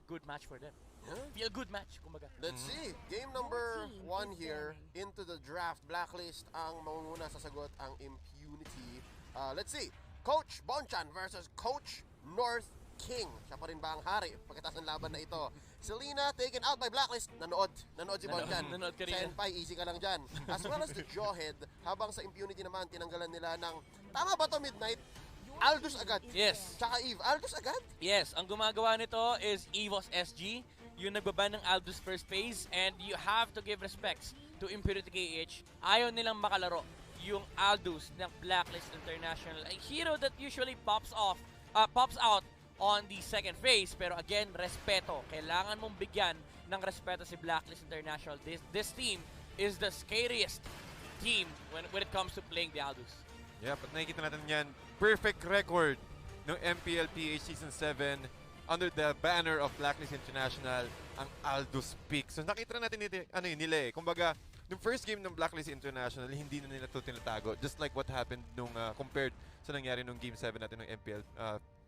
good match for them. Yeah. Feel good match, kumbaga. Let's see. Game number 1 here into the draft. Blacklist ang mangunguna sa sagot ang Impunity. Let's see. Coach Bonchan versus Coach North King. Siya pa rin ba ang hari pagkatapos ng laban na ito? Selena taken out by Blacklist. Nanood si Bonchan. Nanood ka rin. Senpai, easy ka lang dyan. As well as the Jawhead. Habang sa Impunity naman, tinanggalan nila ng, tama ba to Midnight? Aldous agad. Yes. Tsaka Eve. Aldous agad? Yes, ang gumagawa nito is EVOS SG, yung nagbaban ng Aldous first phase, and you have to give respects to Impunity KH. Ayaw nilang makalaro yung Aldous ng Blacklist International, a hero that usually pops out on the second phase. Pero again, respeto. Kailangan mong bigyan ng respeto si Blacklist International. This team is the scariest team when it comes to playing the Aldous. Yeah, but nakikita natin yan. Perfect record ng MPLPH Season 7 under the banner of Blacklist International, ang Aldous Peak. So nakita natin nila eh. Kumbaga, yung first game ng Blacklist International, hindi na nila ito tinatago. Just like what happened nung compared sa nangyari nung Game 7 natin ng MPL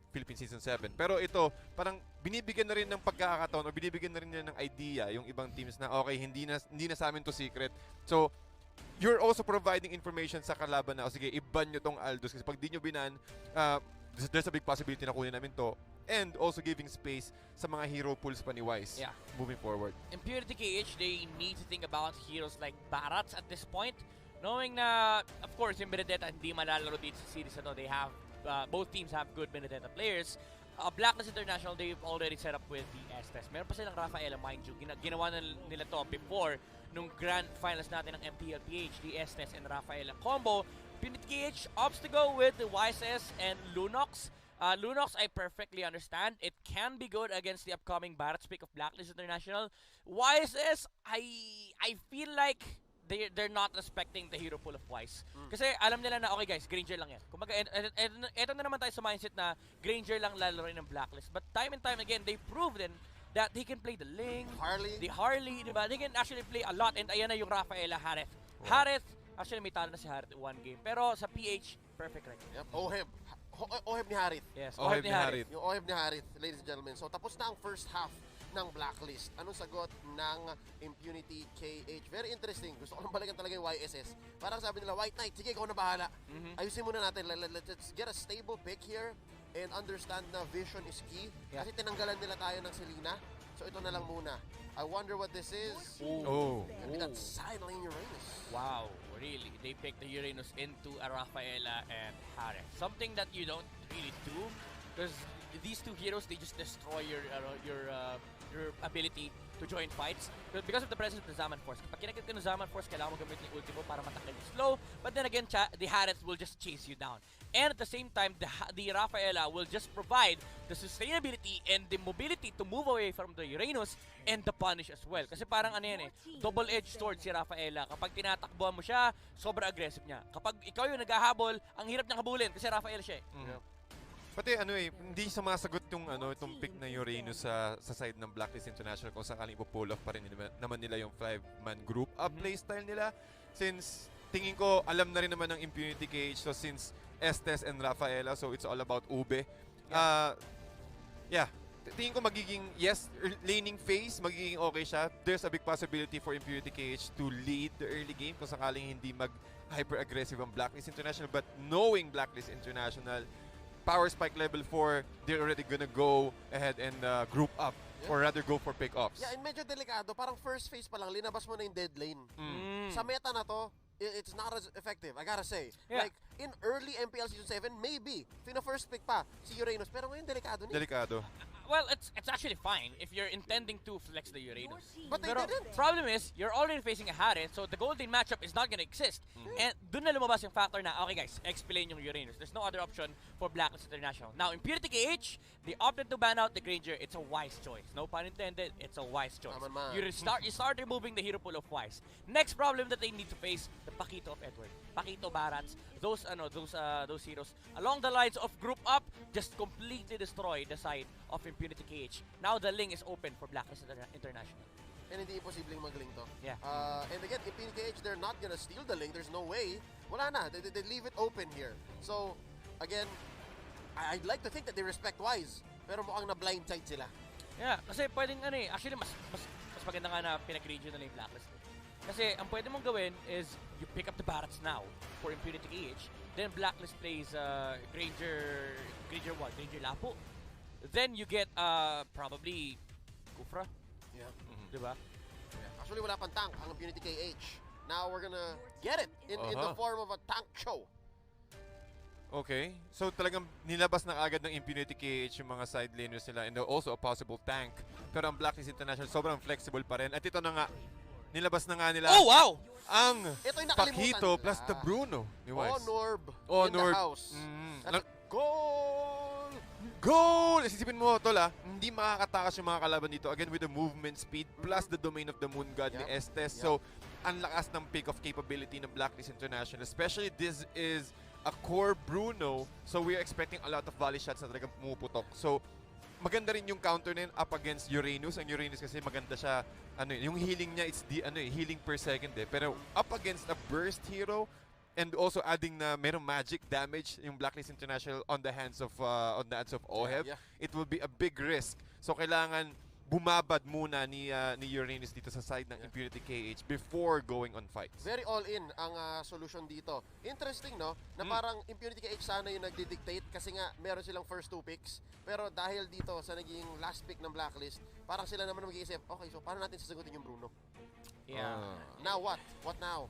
Philippines Season 7. Pero ito, parang binibigyan na rin ng pagkakataon o binibigyan na rin nila ng idea yung ibang teams na okay, hindi na sa amin to secret. So, you're also providing information sa kalaban na, sige, iban nyo tong Aldous kasi pag di nyo binan, there's a big possibility na kunin namin to. And also giving space sa mga hero pools pa ni Wise moving forward. Impunity KH, they need to think about heroes like Barats at this point. Knowing na, of course, yung Benedetta hindi malalaro dito sa series na to. They have, both teams have good Benedetta players. Blacklist International, they've already set up with the Estes. Meron pa silang Rafaela, mind you. Ginawa na nila to before nung grand finals natin ng MPLPH, the Estes and Rafaela combo. Impunity KH opts to go with the YSS and Lunox. Lunox, I perfectly understand. It can be good against the upcoming Barats pick of Blacklist International. YSS, I feel like they're not respecting the hero pool of Wise. Kasi alam nila na, okay guys, Granger lang yan. Kumbaga, eto na naman tayo sa mindset na Granger lang lalaroin ng Blacklist. But time and time again, they've proven that they can play the Ling, the Harley, diba? They can actually play a lot. And ayan na yung Rafaela Harith. Harith, actually may talo na si Harith one game. Pero sa PH, perfect record. Yep. Oheb ni Harith. Yes, Oheb ni Harith. Yung Oheb ni Harith, ladies and gentlemen. So tapos na ang first half ng Blacklist. Anong sagot ng Impunity KH? Very interesting. Gusto ko lang balikan talaga yung YSS. Parang sabi nila, White Knight, sige, ikaw na bahala. Ayusin muna natin. Let's get a stable pick here and understand na vision is key. Kasi tinanggalan nila tayo ng Selena. So ito na lang muna. I wonder what this is. Maybe that's sideline Uranus. Wow, really? They picked the Uranus into a Rafaela and Harith. Something that you don't really do, because these two heroes, they just destroy your ability to join fights. Because of the presence of the Zaman Force. Kapag kinakit ka ng Zaman Force, kailangan mo gamitin yung ulti mo para matakal yung slow. But then again, the Harith will just chase you down. And at the same time, the Rafaela will just provide the sustainability and the mobility to move away from the Uranus and the punish as well. Kasi parang ano yan eh, double-edged sword si Rafaela. Kapag tinatakbuhan mo siya, sobrang aggressive niya. Kapag ikaw yung naghahabol, ang hirap niyang habulin kasi Rafaela siya eh. Pati hindi sumasagot itong pick na Uranus sa side ng Blacklist International kung sakaling ipo-pull off pa rin naman nila yung 5-man group up playstyle nila. Since tingin ko alam na rin naman ng Impunity KH, so since Estes and Rafaela, so it's all about Ube. Tingin ko magiging, yes, laning phase, magiging okay siya. There's a big possibility for Impunity KH to lead the early game kung sakaling hindi mag-hyper-aggressive ang Blacklist International. But knowing Blacklist International, Power Spike level 4, they're already gonna go ahead and group up or rather go for pick-offs. Yeah, and medyo delikado. Parang first phase pa lang, linabas mo na yung dead lane. Sa meta na to, it's not as effective, I gotta say. Like, in early MPL Season 7, maybe, first pick pa si Uranus. Pero ngayon, delikado niya. Delikado. Well, it's actually fine if you're intending to flex the Uranus. But they didn't. Problem is, you're already facing a Harith, so the golden matchup is not gonna exist. And dun na lumabas yung factor na, okay guys, explain yung Uranus. There's no other option for Blacklist International. Now, Impunity KH, they opted to ban out the Granger. It's a wise choice. No pun intended, it's a wise choice. You start removing the hero pool of Wise. Next problem that they need to face, the Pakito of Edward. Pakito Barats, those heroes along the lines of group up just completely destroy the side of Impunity KH. Now the link is open for Blacklist International. And hindi imposibleng mag-link to. Yeah. And again, Impunity KH, they're not gonna steal the link. There's no way. Wala na. They leave it open here. So, again, I'd like to think that they respect Wise. Pero mukhang na-blindside sila. Yeah, kasi pwedeng actually mas maganda nga na pinag-regional yung Blacklist. Kasi ang pwede mong gawin is you pick up the Barats now for Impunity KH, then Blacklist plays Granger Lapo. Then you get probably Kufra. Yeah. Diba? Yeah. Actually, wala pang tank ang Impunity KH. Now we're gonna get it in the form of a tank show. Okay. So talagang nilabas na agad ng Impunity KH yung mga side laners nila and also a possible tank. Pero ang Blacklist International sobrang flexible pa rin. At ito na nga, nilabas na nga nila Oh, wow! ang Ito yung nakalimutan Pakito nila. plus the Bruno ni Wise. Norb in Norb. the house. At goal! Goal! Isipin mo, tol hindi makakatakas yung mga kalaban dito. Again, with the movement speed plus the domain of the Moon God ni Estes. So, ang lakas ng pick of capability ng Blacklist International. Especially this is a core Bruno. So, we are expecting a lot of volley shots na talagang pumuputok. So, maganda rin yung counter na yun up against Uranus. Ang Uranus kasi maganda siya, yung healing niya, it's the, healing per second Pero up against a burst hero, and also adding na merong magic damage yung Blacklist International on the hands of Oheb, it will be a big risk. So kailangan bumabad muna ni Uranus dito sa side ng Impunity KH before going on fights. Very all-in ang solution dito. Interesting, no? Na parang Impunity KH sana yung nagdi-dictate kasi nga meron silang first 2 picks. Pero dahil dito sa naging last pick ng Blacklist, parang sila naman mag-iisip, okay, so paano natin sasagutin yung Bruno? Yeah. Now what? What now?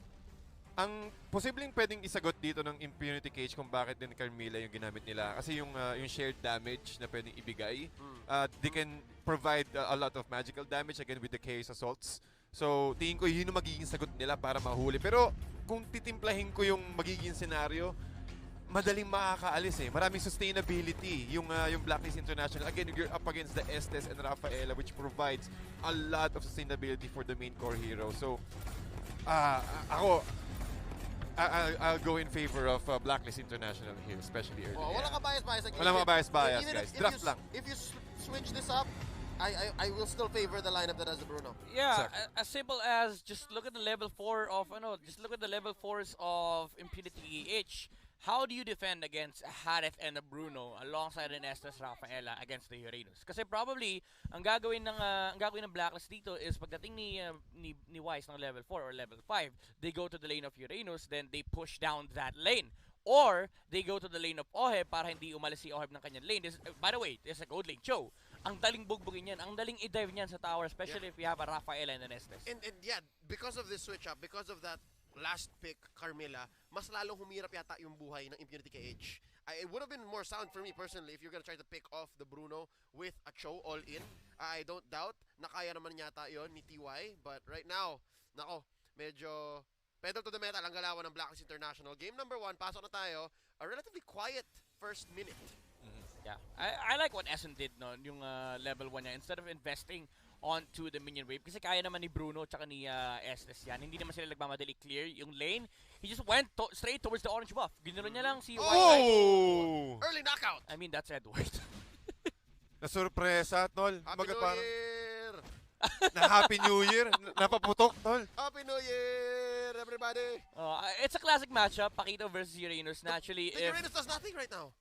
Ang posibleng pwedeng isagot dito ng Impunity Cage kung bakit din Carmilla yung ginamit nila kasi yung shared damage na pwedeng ibigay, they can provide a lot of magical damage again with the chaos assaults. So tingin ko yun yung magiging sagot nila para mahuli. Pero kung titimplahin ko yung magiging scenario, madaling makakaalis Maraming sustainability yung Blacklist International. Again, you're up against the Estes and Rafaela, which provides a lot of sustainability for the main core hero. So I'll go in favor of Blacklist International here, especially early. Wala ka bias. Wala mga bias, guys. Draft lang. If you switch this up, I will still favor the lineup that has the Bruno. Yeah, as simple as just look at the level 4 of level 4s of Impunity H. How do you defend against Harith and a Bruno alongside an Estes Rafaela against the Uranus? Kasi probably ang gagawin ng Blacklist dito is pagdating ni Wise ng level 4 or level 5, they go to the lane of Uranus, then they push down that lane. Or they go to the lane of Oheb para hindi umalis si Oheb ng kanyang lane. By the way, this is a gold lane show. Ang daling bugbugin yan, ang daling i-dive niyan sa tower, especially if you have a Rafaela and an Estes. And yeah, because of this switch up, because of that last pick, Carmilla, mas lalong humirap yata yung buhay ng Impunity KH. It would have been more sound for me personally if you're gonna try to pick off the Bruno with a Cho all in. I don't doubt na kaya naman yata yon ni TY. But right now, nako, medyo pedal to the metal ang galawan ng Blacklist International. Game number 1, pasok na tayo. A relatively quiet first minute. Yeah, I like what Essen did yung level 1 niya. Instead of investing onto the minion wave, kasi kaya naman ni Bruno tsaka ni Estes yan. Hindi naman sila nagmamadali clear yung lane. He just went straight towards the orange buff. Ginuro niya lang si White. Early knockout! I mean, that's Edward. Nasurpresa, tol. Happy New Year! Na Happy New Year. Napaputok, tol. Happy New Year, everybody! It's a classic matchup, Pakito versus Uranus. Naturally, The Uranus does nothing right now.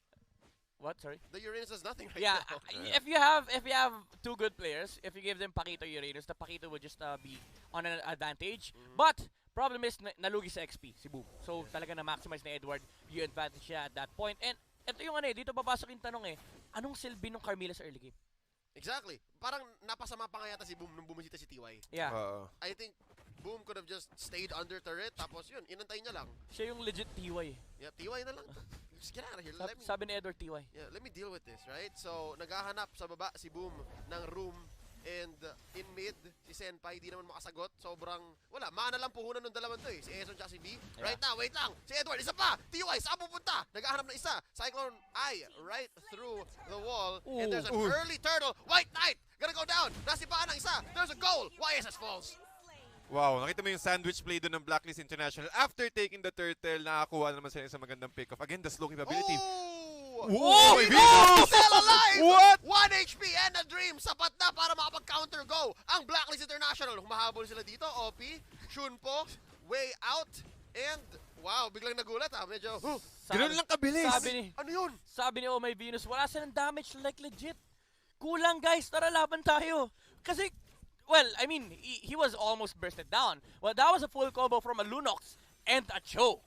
What? Sorry? The Uranus does nothing right Yeah, now. if you have 2 good players, if you give them Pakito Uranus, the Pakito would just be on an advantage. But problem is nalugi sa XP si Boom. So talaga na maximize na Edward yung advantage niya at that point. And ito yung dito papasok yung tanong anong silbi ng Carmilla sa early game? Exactly. Parang napasama pa nga yata si Boom nung bumisita si TY. Yeah. I think Boom could have just stayed under turret, tapos yun, inantay niya lang. Siya yung legit TY. Yeah, TY na lang. Just get out of here. Sabi ni Edward TY. Yeah, let me deal with this, right? So, naghahanap sa baba si Boom ng room, and in mid, si Senpai di naman makasagot. Sobrang, wala, mana lang puhunan ng dalawan to Si Eson at si B. Yeah. Right now, wait lang. Si Edward, isa pa! TY, saan pupunta? Naghahanap ng isa. Cyclone Eye, right through the wall. And there's an early turtle. White Knight, gonna go down. Nasipaan ng isa. There's a goal. YSS falls. Wow, nakita mo yung sandwich play doon ng Blacklist International. After taking the turtle, nakakuha naman sila sa magandang pick-off. Again, the slow capability. Oh, Venus! still alive! What? 1 HP and a dream. Sapat na para makapag-counter go. Ang Blacklist International. Humahabol sila dito. OP, Shunpo, way out. And, wow, biglang nagulat Medyo, Ganun lang kabilis. ano yun? Sabi ni Oh My Venus, wala silang damage like legit. kulang guys, tara laban tayo. Kasi, well, I mean, he was almost bursted down. Well, that was a full combo from a Lunox and a Cho.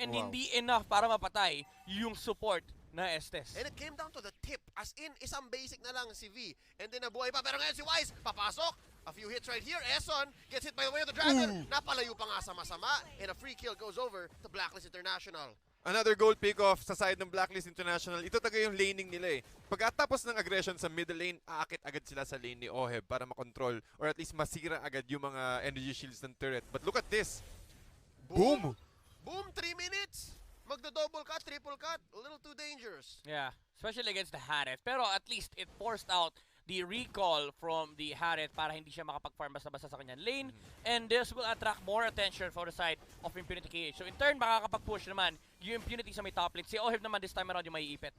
And Wow. hindi enough para mapatay yung support na Estes. And it came down to the tip. As in, isang basic na lang si V. And then nabuhay pa. Pero ngayon si Wise, papasok. A few hits right here. Eson gets hit by the way of the Dragon. Napalayo pa nga sa masama. And a free kill goes over to Blacklist International. Another gold pick-off sa side ng Blacklist International. Ito talaga yung laning nila eh. Pagkatapos ng aggression sa middle lane, aakit agad sila sa lane ni Oheb para makontrol or at least masira agad yung mga energy shields ng turret. But look at this. Boom! Boom, 3 minutes. Magdo-double cut, triple cut. A little too dangerous. Yeah, especially against the Harith. Pero at least it forced out the recall from the Harith para hindi siya makapag-farm basta-basta sa kanyang lane. And this will attract more attention for the side of Impunity KH. So in turn, makakapag-push naman yung Impunity sa may top lane. Si Oheb naman this time around yung maiipit.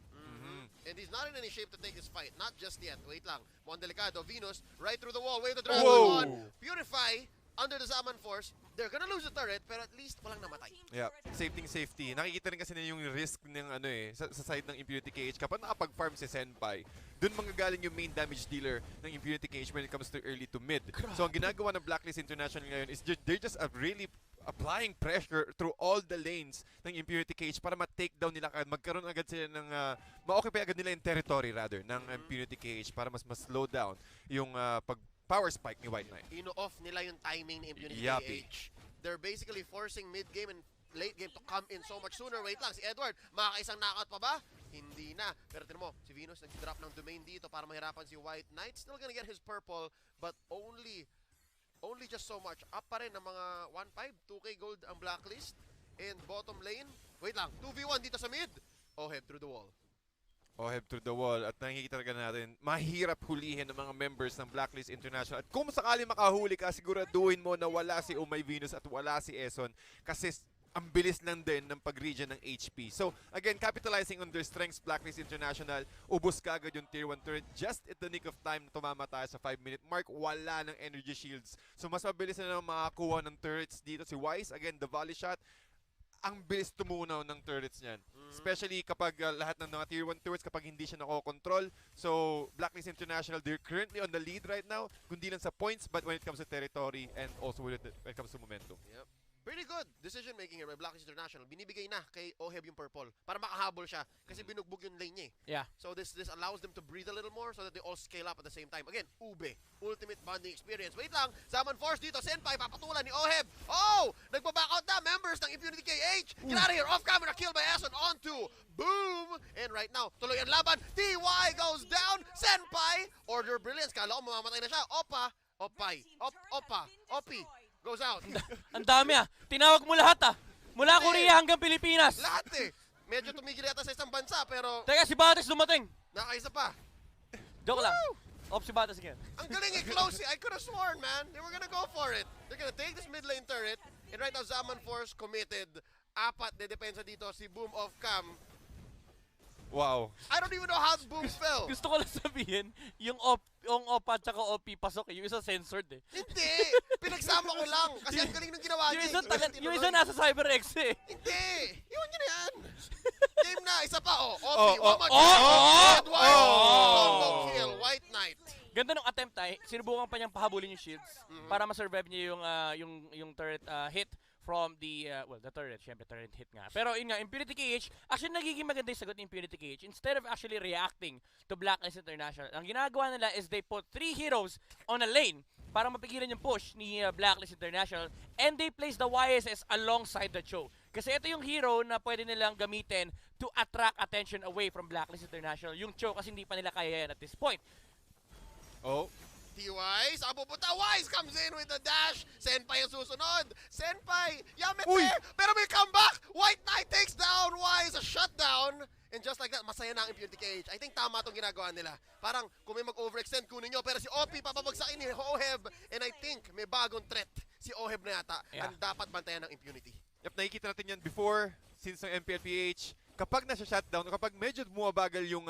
And he's not in any shape to take this fight. Not just yet. Wait lang. Mon Delicado, Venus, right through the wall. Wave the Dragon Whoa. on. Purify under the Zaman Force. They're gonna lose the turret, pero at least walang namatay. Yeah, safety. Nakikita rin kasi na yung risk ng ano eh, sa side ng Impunity KH. Kapag nakapag-farm si Senpai, dun manggagaling yung main damage dealer ng Impunity KH when it comes to early to mid. So ang ginagawa ng Blacklist International ngayon is they're just really applying pressure through all the lanes ng Impunity KH para ma-take down nila agad. Magkaroon agad sila ng, ma-occupy agad nila yung territory rather ng Impunity KH para mas slow down yung power spike ni White Knight. Ino-off nila yung timing ni Impunity Yappy. KH. They're basically forcing mid-game and late game to come in so much sooner. Wait lang, si Edward, makakaisang knockout pa ba? Hindi na. Pero tinan mo, si Venus nag-drop ng domain dito para mahirapan si White Knight. Still gonna get his purple, but only just so much. Up pa rin ng mga 1-5, 2k gold ang Blacklist. And bottom lane, wait lang, 2v1 dito sa mid. Oheb through the wall. Oheb through the wall at nakikita talaga natin, mahirap hulihin ng mga members ng Blacklist International. At kung sakali makahuli ka, siguraduhin mo na wala si Umay Venus at wala si Eson kasi ang bilis lang din ng pag-regen ng HP. So, again, capitalizing on their strengths, Blacklist International, ubos ka agad yung Tier 1 turret just at the nick of time na tumama tayo sa 5-minute mark. Wala ng energy shields. So, mas mabilis na lang makakuha ng turrets dito. Si Wise, again, the volley shot, ang bilis tumunaw ng turrets niyan. Especially kapag lahat ng mga Tier 1 turrets, kapag hindi siya nakokontrol. So, Blacklist International, they're currently on the lead right now, kundi lang sa points, but when it comes to territory and also when it comes to momentum. Yep. Pretty good decision making here by Blacklist International. Binibigay na kay Oheb yung purple para makahabol siya kasi binugbog yung lane niya eh. Yeah. So this allows them to breathe a little more so that they all scale up at the same time. Again, Ube, ultimate bonding experience. Wait lang, Zaman Force dito, Senpai, papatulan ni Oheb. Oh! Nagbaback out na, members ng Impunity KH. Get out of here, off camera, kill by Eson onto Boom! And right now, tuloy ang laban. TY goes down, Senpai, Order of Brilliance. Kala ko mamamatay na siya. Opa, Opay, Opa, Opi. Goes out. Ang dami ah. Tinawag mo lahat ah. Mula Korea hanggang Pilipinas. Lahat eh. Medyo tumigil yata sa isang bansa pero Teka, si Bates dumating. nakaisa pa. Joke lang. Off si Bates again. Ang galing eh, close eh. I could have sworn, man. They were gonna go for it. They're gonna take this mid lane turret. And right now, Zaman Force committed. Apat de depensa dito. Si Boom off cam. Wow. I don't even know how Boom fell. Gusto ko lang sabihin, yung OPA at saka OP pasok eh. Yung isa censored eh. Hindi. Pinagsama ko lang. Kasi ang galing nung ginawa niya. Yung isa nasa CyberX eh. Hindi. Iwan niyo na yan. Game na. Isa pa oh. Oh, OP. One more oh, time. oh, Edward. oh. Combo kill. White Knight. Ganda ng attempt ay, sinubukan pa niyang pahabulin yung shields para ma-survive niya yung turret hit from the, well, the turret, syempre turret hit nga. Pero yun nga, Impunity KH, actually nagiging maganda yung sagot ni Impunity KH. Instead of actually reacting to Blacklist International, ang ginagawa nila is they put 3 heroes on a lane para mapigilan yung push ni Blacklist International and they place the YSS alongside the Cho. Kasi ito yung hero na pwede nilang gamitin to attract attention away from Blacklist International. Yung Cho kasi hindi pa nila kaya yan at this point. Oh. T-Wise, saan pupunta? Wise comes in with the dash. Senpai ang susunod. Senpai, Yamete, Uy! pero may comeback. White Knight takes down Wise, a shutdown. And just like that, masaya na ang Impunity KH. I think tama itong ginagawa nila. Parang kung may mag-overextend, kunin nyo. Pero si OP, papabagsakin ni Oheb. And I think may bagong threat si Oheb na yata. Yeah. Ang dapat bantayan ng Impunity. Yep, nakikita natin yan before, since ng MPLPH, kapag nasa shutdown, kapag medyo bumabagal yung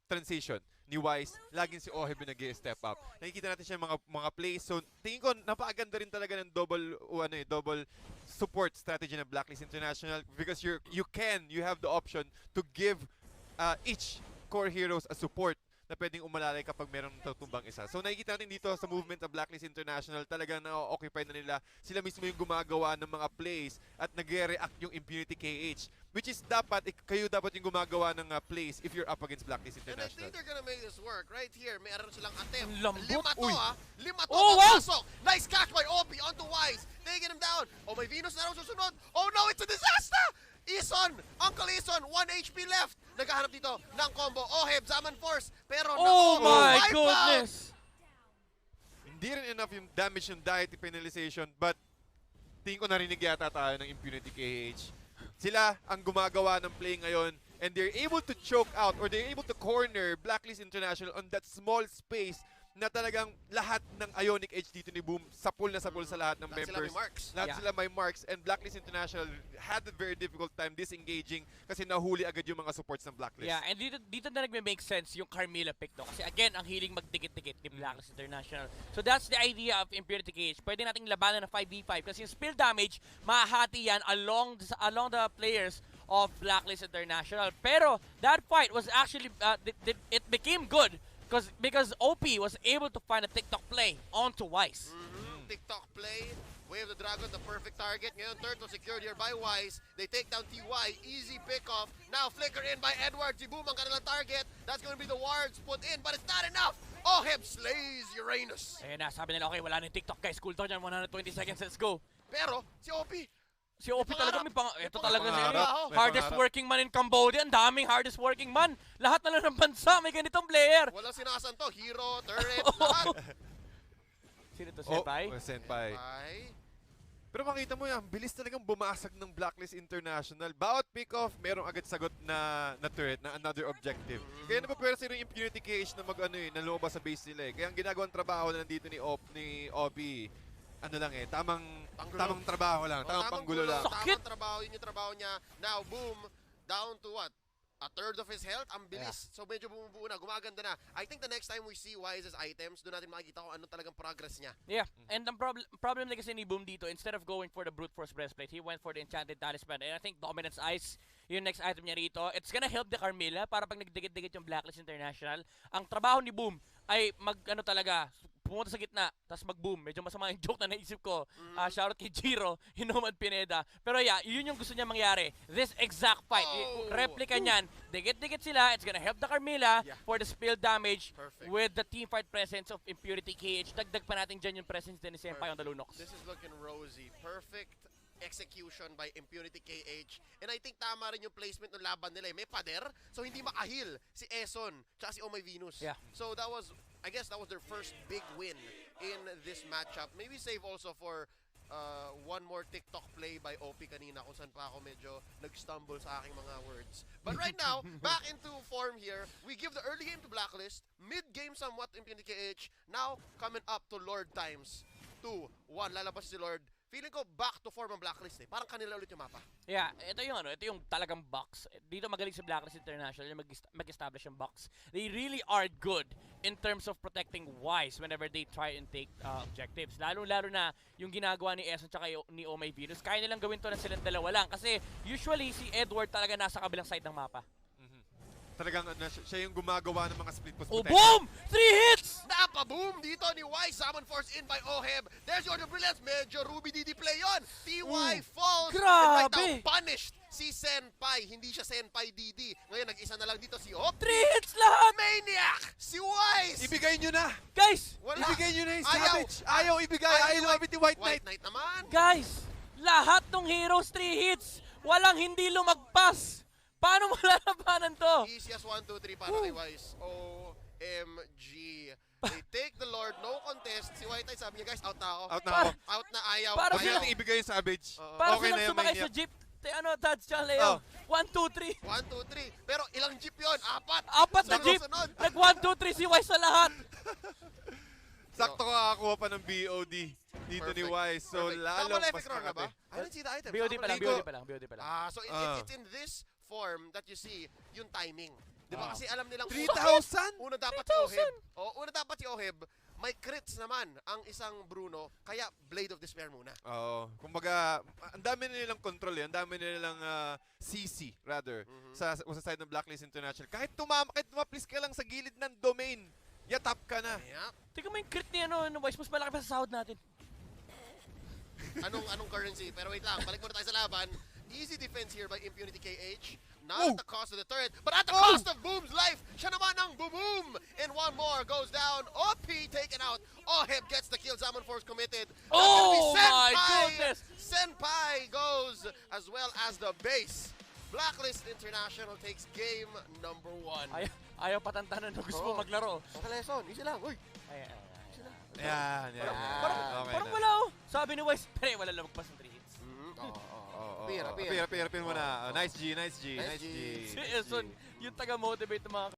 transition ni Wise, laging si Oheb yung nag-step up. Nakikita natin siya mga plays. So, tingin ko, napakaganda rin talaga ng double support strategy ng Blacklist International because you have the option to give each core heroes a support na pwedeng umalalay kapag meron tutumbang isa. So nakikita natin dito sa movement ng Blacklist International, talagang na-occupy na nila. Sila mismo yung gumagawa ng mga plays at nagre-react yung Impunity KH. Which is kayo dapat yung gumagawa ng plays if you're up against Blacklist And I International. think they're gonna make this work. Right here, meron silang attempt. Ang lambot. Lima to Uy. Lima to. Oh, wow! Papasok. Nice catch by Obi onto Wise. Taking him down. Oh, may Venus na raw susunod. Oh no, it's a disaster! Ison! Uncle Ison, 1 HP left. Naghahanap dito ng combo. Oheb, Zaman Force. Pero Oh my wipe out! goodness! Hindi rin enough yung damage yung diet penalization, but tingin ko narinig yata tayo ng Impunity KH. Sila ang gumagawa ng play ngayon, and they're able to choke out or they're able to corner Blacklist International on that small space na talagang lahat ng Ionic Edge dito ni Boom sapul na sapul sa lahat ng Lahat sila members. may marks. Lahat Yeah. sila may marks, and Blacklist International had a very difficult time disengaging kasi nahuli agad yung mga supports ng Blacklist. Yeah, and dito na nagme-make sense yung Carmilla pick to. Kasi again, ang hiling magdikit-dikit ni Blacklist International. So that's the idea of Impunity KH. Pwede nating labanan ng 5v5 kasi yung spill damage, mahahati yan along the players of Blacklist International. Pero that fight was actually, it became good because OP was able to find a TikTok play onto Wise. TikTok play. Wave the Dragon, the perfect target. Ngayon, turtle secured here by Wise. They take down TY. Easy pick-off. Now, flicker in by Edward. Si Boom ang kanilang target. That's going to be the wards put in, but it's not enough. Oheb slays Uranus. Ayun na, sabi nila, okay, wala na yung TikTok guys. Cool down yan, 120 seconds, let's go. Pero, si OP, Si OP talaga ito talaga si pangarap. May hardest pangarap. working man in Cambodia. Ang daming hardest working man. Lahat na lang ng bansa may ganitong player. walang sinasan to. Hero, turret, lahat. Sino to, Senpai? Senpai. Ay, Pero makita mo yan, bilis talagang bumasag ng Blacklist International. Bawat pick-off, merong agad sagot na turret, na another objective. Kaya napapwersa yung Impunity KH na na lumabas sa base nila eh. Kaya ang ginagawang trabaho na nandito ni Obi, tamang trabaho lang, tamang panggulo lang. Sakit! Tamang trabaho, yun yung trabaho niya. Now, Boom, down to what? A third of his health, ang bilis. So medyo bumubuo na, gumaganda na. I think the next time we see Wise's items, doon natin makikita kung ano talagang progress niya. Yeah, and ang problem na kasi ni Boom dito, instead of going for the Brute Force Breastplate, he went for the Enchanted Talisman. And I think Dominance Ice, yung next item niya rito, it's gonna help the Carmilla para pag nagdikit-dikit yung Blacklist International. Ang trabaho ni Boom ay pumunta sa gitna, tapos mag-boom. Medyo masama yung joke na naisip ko. Shoutout kay Jiro, Hinomad Pineda. Pero yeah, yun yung gusto niya mangyari. This exact fight. Oh! Replica niyan. Dikit-dikit sila. It's gonna help the Carmilla for the spill damage. Perfect. With the teamfight presence of Impunity KH. Dagdag pa natin dyan yung presence din ni Senpai on the Lunox. This is looking rosy. Perfect execution by Impunity KH. And I think tama rin yung placement ng laban nila. May pader, so hindi makahil si Eson tsaka si Omay Venus. Yeah. So I guess that was their first big win in this matchup. Maybe save also for one more TikTok play by OP kanina kung saan pa ako medyo nag-stumble sa aking mga words. But right now, back into form here. We give the early game to Blacklist, mid-game somewhat Impunity KH, now coming up to Lord times 2. 1, lalabas si Lord. Feeling ko back to form ang Blacklist eh. Parang kanila ulit yung mapa. Yeah, ito yung talagang box. Dito magaling si Blacklist International yung mag-establish yung box. They really are good in terms of protecting Wise whenever they try and take objectives. Lalo na yung ginagawa ni Eson tsaka ni Omay Venus. Kaya nilang gawin to na silang dalawa lang. Kasi usually si Edward talaga nasa kabilang side ng mapa. Talagang siya yung gumagawa ng mga split post Oh, protection. boom! 3 hits! Napa-boom dito ni Y. Summon Force in by Oheb. There's your brilliance. Medyo Ruby DD play yun. TY falls. Grabe! And right now, punished si Senpai. Hindi siya Senpai DD. Ngayon, nag-isa na lang dito si Hop. 3 hits lahat! Maniac! Si Wise! Ibigay nyo na! Guys! Wala. Ibigay nyo na yung Ayaw. Savage! Ayaw ibigay! Ayaw lumapit ni White Knight! White Knight naman. Guys! Lahat ng heroes 3 hits! Walang hindi lumagpas! Paano malalabanan to? Easiest 1, 2, 3 para kay Wise. OMG. They take the Lord, no contest. Si White Knight sabi niya, guys, out na ako. Out na ako. Out na, ayaw. Para Huwag ayaw. natin ibigay yung Savage. Para Okay na silang yan, sumakay Maniac. sa jeep. Tads siya, Leo. 1, 2, 3. 1, 2, 3. Pero ilang jeep yun? Apat. Apat na jeep. Sunod-sunod. Nag 1, 2, 3 si Wise sa lahat. Sakto kakakuha pa ng BOD dito ni Wise. So, Perfect. lalo Tama mas Epic Roar na ba? makate. I didn't see the item. BOD pa lang, Ligo. BOD pa lang. So it's in this form that you see yung timing. Di ba? Kasi alam nilang 3,000? una dapat 3,000? si Oheb. Una dapat si Oheb may crits naman ang isang Bruno, kaya Blade of Despair muna. Oo. Kumbaga, ang dami na nilang control eh. Ang dami na nilang CC, rather, sa side ng Blacklist International. Kahit tumaplis ka lang sa gilid ng domain, yatap ka na. Yep. Tingnan mo yung crit ni Wise, mas malaki pa sa sahod natin. Anong currency? Pero wait lang, balik muna tayo sa laban. Easy defense here by Impunity KH. Not at the cost of the turret, but at the cost of Boom's life. Siya naman ang Boom! And one more goes down. OP taken out. Oheb gets the kill. Zaman Force committed. Oh my goodness! Senpai goes as well as the base. Blacklist International takes game number 1. Ayaw patantanan na gusto mo maglaro. Okay, lesson. Easy lang. Uy. Yan. Parang wala Sabi ni Wise, pero wala lang magpas ng 3 hits. Pira mo na. Nice G. Nice G. Si Eson, yung taga-motivate ng mga